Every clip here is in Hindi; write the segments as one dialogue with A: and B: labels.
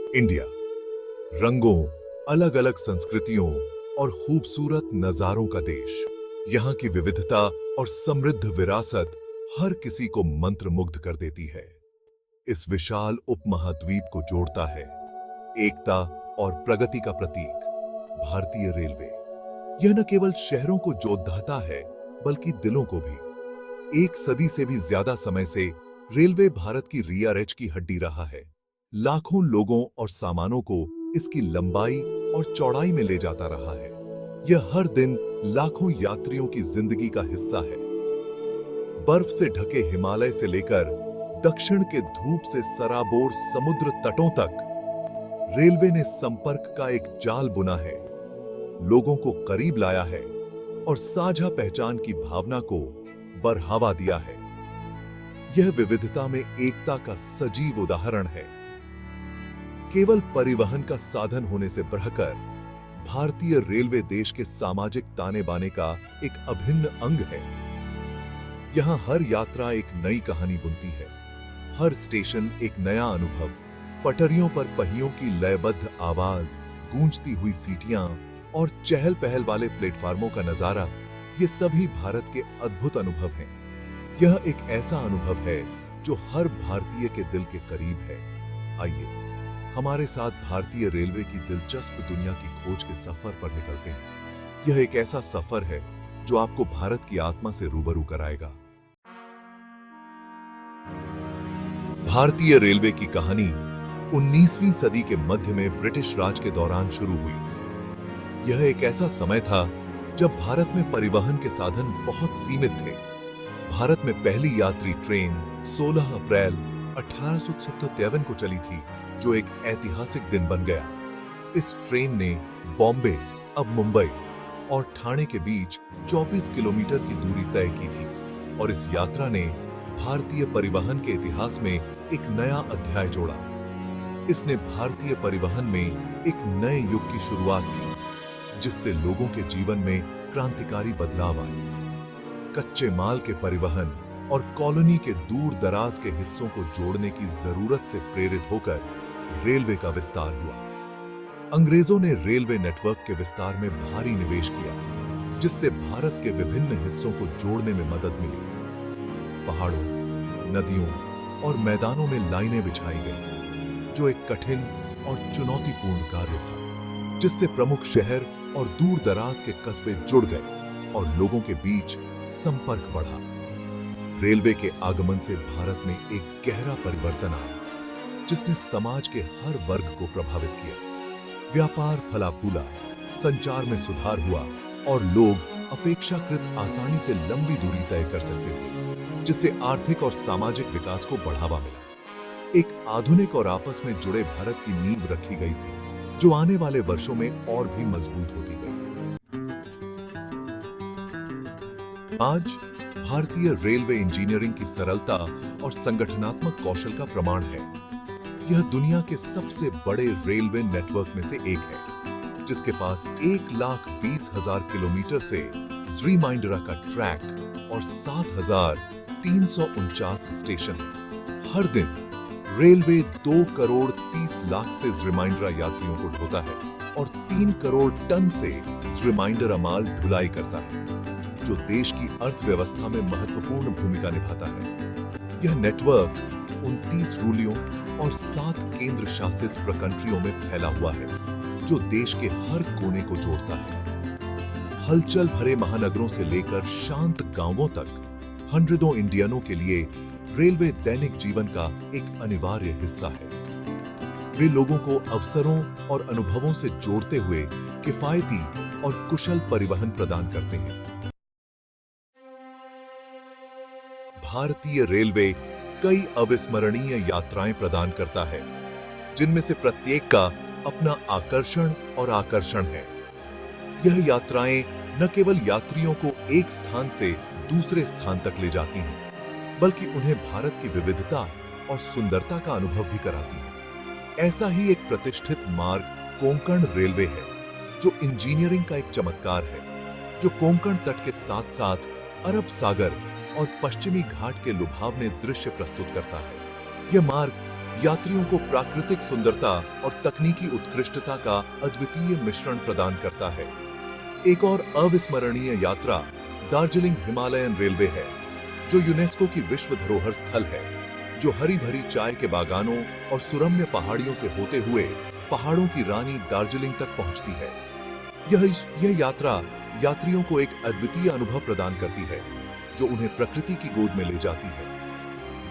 A: इंडिया रंगों, अलग अलग संस्कृतियों और खूबसूरत नजारों का देश। यहाँ की विविधता और समृद्ध विरासत हर किसी को मंत्रमुग्ध कर देती है। इस विशाल उपमहाद्वीप को जोड़ता है एकता और प्रगति का प्रतीक भारतीय रेलवे। यह न केवल शहरों को जोड़ता है बल्कि दिलों को भी। एक सदी से भी ज्यादा समय से रेलवे भारत की रीढ़ की हड्डी रहा है। लाखों लोगों और सामानों को इसकी लंबाई और चौड़ाई में ले जाता रहा है। यह हर दिन लाखों यात्रियों की जिंदगी का हिस्सा है। बर्फ से ढके हिमालय से लेकर दक्षिण के धूप से सराबोर समुद्र तटों तक रेलवे ने संपर्क का एक जाल बुना है, लोगों को करीब लाया है और साझा पहचान की भावना को बढ़ावा दिया है। यह विविधता में एकता का सजीव उदाहरण है। केवल परिवहन का साधन होने से बढ़कर भारतीय रेलवे देश के सामाजिक ताने बाने का एक अभिन्न अंग है। यहां हर यात्रा एक नई कहानी बुनती है, हर स्टेशन एक नया अनुभव। पटरियों पर पहियों की लयबद्ध आवाज, गूंजती हुई सीटियां और चहल पहल वाले प्लेटफार्मों का नजारा, ये सभी भारत के अद्भुत अनुभव हैं। यह एक ऐसा अनुभव है जो हर भारतीय के दिल के करीब है। आइए हमारे साथ भारतीय रेलवे की दिलचस्प दुनिया की खोज के सफर पर निकलते हैं। यह एक ऐसा सफर है जो आपको भारत की आत्मा से रूबरू कराएगा। भारतीय रेलवे की कहानी 19वीं सदी के मध्य में ब्रिटिश राज के दौरान शुरू हुई। यह एक ऐसा समय था जब भारत में परिवहन के साधन बहुत सीमित थे। भारत में पहली यात्री ट्रेन 16 अप्रैल 1857 को चली थी, जो एक ऐतिहासिक दिन बन गया। इस ट्रेन ने बॉम्बे, अब मुंबई और ठाणे के बीच 24 किलोमीटर की दूरी तय की थी और इस यात्रा ने भारतीय परिवहन के इतिहास में एक नया अध्याय जोड़ा। इसने भारतीय परिवहन में एक नए युग की शुरुआत की, जिससे लोगों के जीवन में क्रांतिकारी बदलाव आए। कच्चे माल के परिवहन और कॉलोनी के दूर दराज के हिस्सों को जोड़ने की जरूरत से प्रेरित होकर रेलवे का विस्तार हुआ। अंग्रेजों ने रेलवे नेटवर्क के विस्तार में भारी निवेश किया, जिससे भारत के विभिन्न हिस्सों को जोड़ने में मदद मिली। पहाड़ों, नदियों और मैदानों में लाइनें बिछाई गई, जो एक कठिन और चुनौतीपूर्ण कार्य था, जिससे प्रमुख शहर और दूर दराज के कस्बे जुड़ गए और लोगों के बीच संपर्क बढ़ा। रेलवे के आगमन से भारत में एक गहरा परिवर्तन आया, जिसने समाज के हर वर्ग को प्रभावित किया। व्यापार फला फूला, संचार में सुधार हुआ और लोग अपेक्षाकृत आसानी से लंबी दूरी तय कर सकते थे, जिससे आर्थिक और सामाजिक विकास को बढ़ावा मिला। एक आधुनिक और आपस में जुड़े भारत की नींव रखी गई थी, जो आने वाले वर्षों में और भी मजबूत होती गई। आज भारतीय रेलवे इंजीनियरिंग की सरलता और संगठनात्मक कौशल का प्रमाण है। यह दुनिया के सबसे बड़े रेलवे नेटवर्क में से एक है, जिसके पास 1,20,000 किलोमीटर से श्रीमाइंडरा का ट्रैक और 7,349 स्टेशन है। हर दिन रेलवे 2 करोड़ 30 लाख से श्रीमाइंडरा यात्रियों को ढोता है और 3 करोड़ टन से श्रीमाइंडरा माल ढुलाई करता है, जो देश की अर्थव्यवस्था में महत्वपूर्ण भूमिका निभाता है। यह नेटवर्क 29 रूलियों और 7 केंद्र शासित प्रकंट्रियों में फैला हुआ है, जो देश के हर कोने को जोड़ता है। हलचल भरे महानगरों से लेकर शांत गांवों तक हंड्रेडों इंडियनों के लिए रेलवे दैनिक जीवन का एक अनिवार्य हिस्सा है। वे लोगों को अवसरों और अनुभवों से जोड़ते हुए किफायती और कुशल परिवहन प्रदान करते हैं। भारतीय रेलवे कई अविस्मरणीय यात्राएं प्रदान करता है, जिनमें से प्रत्येक का अपना आकर्षण है। यह यात्राएं न केवल यात्रियों को एक स्थान से दूसरे स्थान तक ले जाती हैं, बल्कि उन्हें भारत की विविधता और सुंदरता का अनुभव भी कराती हैं। ऐसा ही एक प्रतिष्ठित मार्ग कोंकण रेलवे है, जो इंजीनियरिंग का एक चमत्कार है, जो कोंकण तट के साथ साथ अरब सागर और पश्चिमी घाट के लुभावने दृश्य प्रस्तुत करता है। यह मार्ग यात्रियों को प्राकृतिक सुंदरता और तकनीकी उत्कृष्टता का अद्वितीय मिश्रण प्रदान करता है। एक और अविस्मरणीय यात्रा दार्जिलिंग हिमालयन रेलवे है, जो यूनेस्को की विश्व धरोहर स्थल है, जो हरी भरी चाय के बागानों और सुरम्य पहाड़ियों से होते हुए पहाड़ों की रानी दार्जिलिंग तक पहुंचती है। यह यात्रा यात्रियों को एक अद्वितीय अनुभव प्रदान करती है, जो उन्हें प्रकृति की गोद में ले जाती है।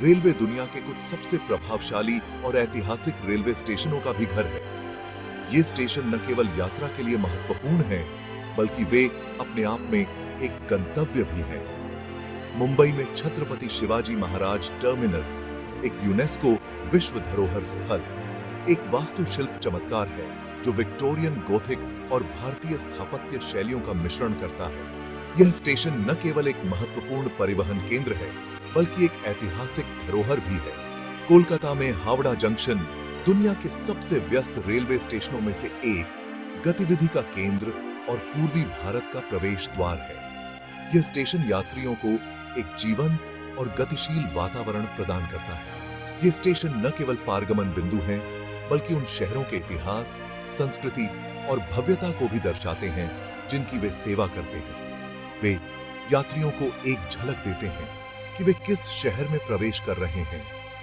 A: रेलवे दुनिया के कुछ सबसे प्रभावशाली और ऐतिहासिक रेलवे स्टेशनों का भी घर है। ये स्टेशन न केवल यात्रा के लिए महत्वपूर्ण हैं, बल्कि वे अपने आप में एक गंतव्य भी हैं। मुंबई में छत्रपति शिवाजी महाराज टर्मिनस एक यूनेस्को विश्व धरोहर स्थल, एक वास्तुशिल्प चमत्कार है जो विक्टोरियन गोथिक और भारतीय स्थापत्य शैलियों का मिश्रण करता है। यह स्टेशन न केवल एक महत्वपूर्ण परिवहन केंद्र है, बल्कि एक ऐतिहासिक धरोहर भी है। कोलकाता में हावड़ा जंक्शन दुनिया के सबसे व्यस्त रेलवे स्टेशनों में से एक, गतिविधि का केंद्र और पूर्वी भारत का प्रवेश द्वार है। यह स्टेशन यात्रियों को एक जीवंत और गतिशील वातावरण प्रदान करता है। ये स्टेशन न केवल पारगमन बिंदु हैं, बल्कि उन शहरों के इतिहास, संस्कृति और भव्यता को भी दर्शाते हैं जिनकी वे सेवा करते हैं। वे यात्रियों को एक झलक देते हैं कि वे किस शहर में प्रवेश कर रहे हैं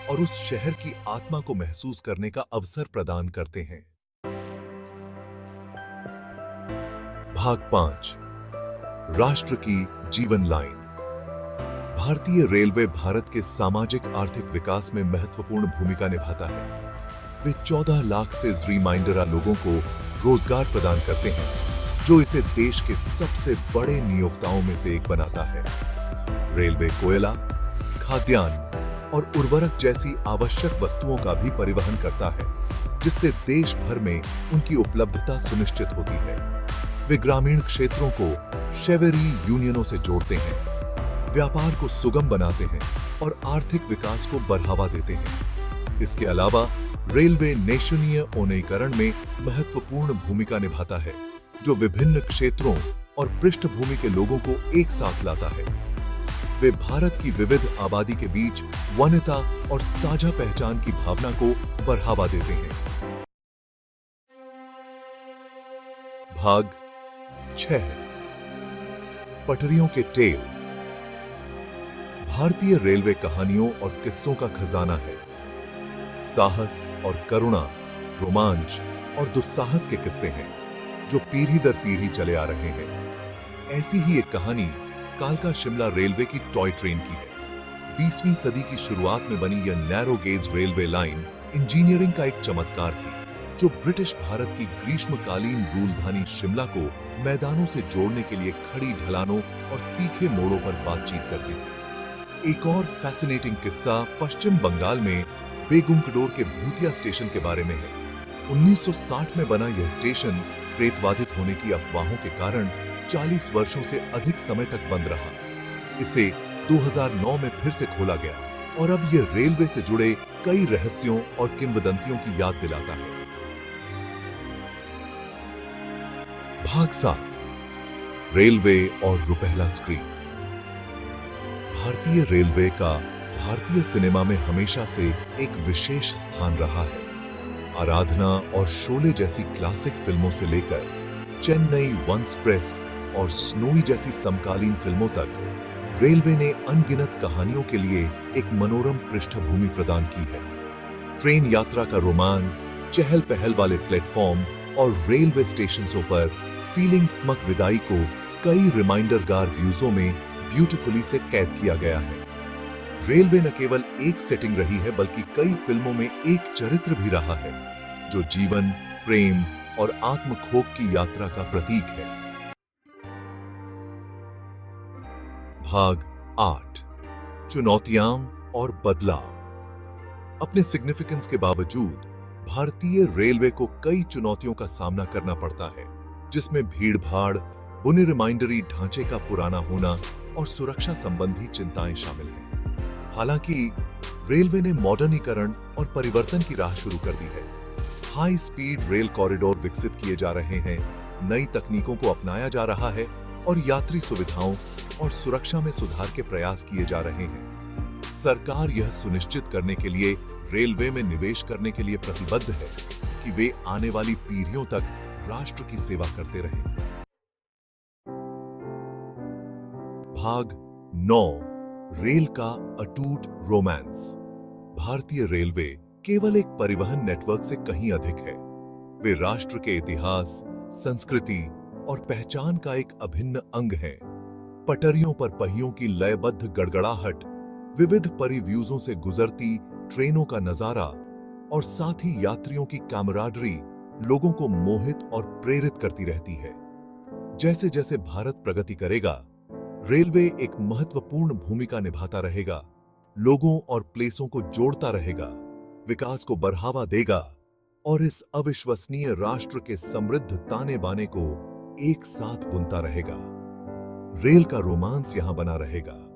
A: और उस शहर की आत्मा को महसूस करने का अवसर प्रदान करते हैं। भाग 5, राष्ट्र की जीवन लाइन। भारतीय रेलवे भारत के सामाजिक आर्थिक विकास में महत्वपूर्ण भूमिका निभाता है। वे 14 लाख से रिमाइंडर लोगों को रोजगार प्रदान करते हैं, जो इसे देश के सबसे बड़े नियोक्ताओं में से एक बनाता है। रेलवे कोयला, खाद्यान्न और उर्वरक जैसी आवश्यक वस्तुओं का भी परिवहन करता है, जिससे देश भर में उनकी उपलब्धता सुनिश्चित होती है। वे ग्रामीण क्षेत्रों को शेवेरी यूनियनों से जोड़ते हैं, व्यापार को सुगम बनाते हैं और आर्थिक विकास को बढ़ावा देते हैं। इसके अलावा रेलवे नेशनीय उन्नयनीकरण में महत्वपूर्ण भूमिका निभाता है, जो विभिन्न क्षेत्रों और पृष्ठभूमि के लोगों को एक साथ लाता है। वे भारत की विविध आबादी के बीच वन्यता और साझा पहचान की भावना को बढ़ावा देते हैं। भाग 6, पटरियों के टेल्स। भारतीय रेलवे कहानियों और किस्सों का खजाना है। साहस और करुणा, रोमांच और दुस्साहस के किस्से हैं, जो पीढ़ी दर पीढ़ी चले आ रहे हैं। ऐसी ही एक कहानी कालका शिमला रेलवे की टॉय ट्रेन की है। 20वीं सदी की शुरुआत में बनी यह narrow gauge railway line engineering का एक चमत्कार थी, जो ब्रिटिश भारत की ग्रीष्मकालीन रूलधानी शिमला को मैदानों से जोड़ने के लिए खड़ी ढलानों और तीखे मोड़ों पर बातचीत करती थी। एक और फैसिनेटिंग किस्सा पश्चिम बंगाल में बेगुंकडोर के भूतिया स्टेशन के बारे में है। 1960 में बना यह स्टेशन प्रेतवाधित होने की अफवाहों के कारण 40 वर्षों से अधिक समय तक बंद रहा। इसे 2009 में फिर से खोला गया और अब यह रेलवे से जुड़े कई रहस्यों और किंवदंतियों की याद दिलाता है। भाग 7, रेलवे और रुपहला स्क्रीन। भारतीय रेलवे का भारतीय सिनेमा में हमेशा से एक विशेष स्थान रहा है। आराधना और शोले जैसी क्लासिक फिल्मों से लेकर चेन्नई वंसप्रेस और स्नोई जैसी समकालीन फिल्मों तक, रेलवे ने अनगिनत कहानियों के लिए एक मनोरम पृष्ठभूमि प्रदान की है। ट्रेन यात्रा का रोमांस, चहल पहल वाले प्लेटफॉर्म और रेलवे स्टेशनों पर फीलिंगत्मक विदाई को कई रिमाइंडरगार व्यूजों में ब्यूटीफुली से कैद किया गया है। रेलवे न केवल एक सेटिंग रही है, बल्कि कई फिल्मों में एक चरित्र भी रहा है, जो जीवन, प्रेम और आत्मखोग की यात्रा का प्रतीक है। भाग 8, चुनौतियां और बदलाव। अपने सिग्निफिकेंस के बावजूद भारतीय रेलवे को कई चुनौतियों का सामना करना पड़ता है, जिसमें भीड़-भाड़, बुने रिमाइंडरी ढांचे का पुराना होना और सुरक्षा संबंधी चिंताएं शामिल हैं। हालांकि रेलवे ने मॉडर्नीकरण और परिवर्तन की राह शुरू कर दी है। हाई स्पीड रेल कॉरिडोर विकसित किए जा रहे हैं, नई तकनीकों को अपनाया जा रहा है और यात्री सुविधाओं और सुरक्षा में सुधार के प्रयास किए जा रहे हैं। सरकार यह सुनिश्चित करने के लिए रेलवे में निवेश करने के लिए प्रतिबद्ध है कि वे आने वाली पीढ़ियों तक राष्ट्र की सेवा करते रहें। भाग 9, रेल का अटूट रोमांस। भारतीय रेलवे केवल एक परिवहन नेटवर्क से कहीं अधिक है। वे राष्ट्र के इतिहास, संस्कृति और पहचान का एक अभिन्न अंग हैं। पटरियों पर पहियों की लयबद्ध गड़गड़ाहट, विविध परिव्यूजों से गुजरती ट्रेनों का नजारा और साथ ही यात्रियों की कैमराडरी लोगों को मोहित और प्रेरित करती रहती है। जैसे जैसे भारत प्रगति करेगा, रेलवे एक महत्वपूर्ण भूमिका निभाता रहेगा, लोगों और प्लेसों को जोड़ता रहेगा, विकास को बढ़ावा देगा और इस अविश्वसनीय राष्ट्र के समृद्ध ताने बाने को एक साथ बुनता रहेगा। रेल का रोमांस यहां बना रहेगा।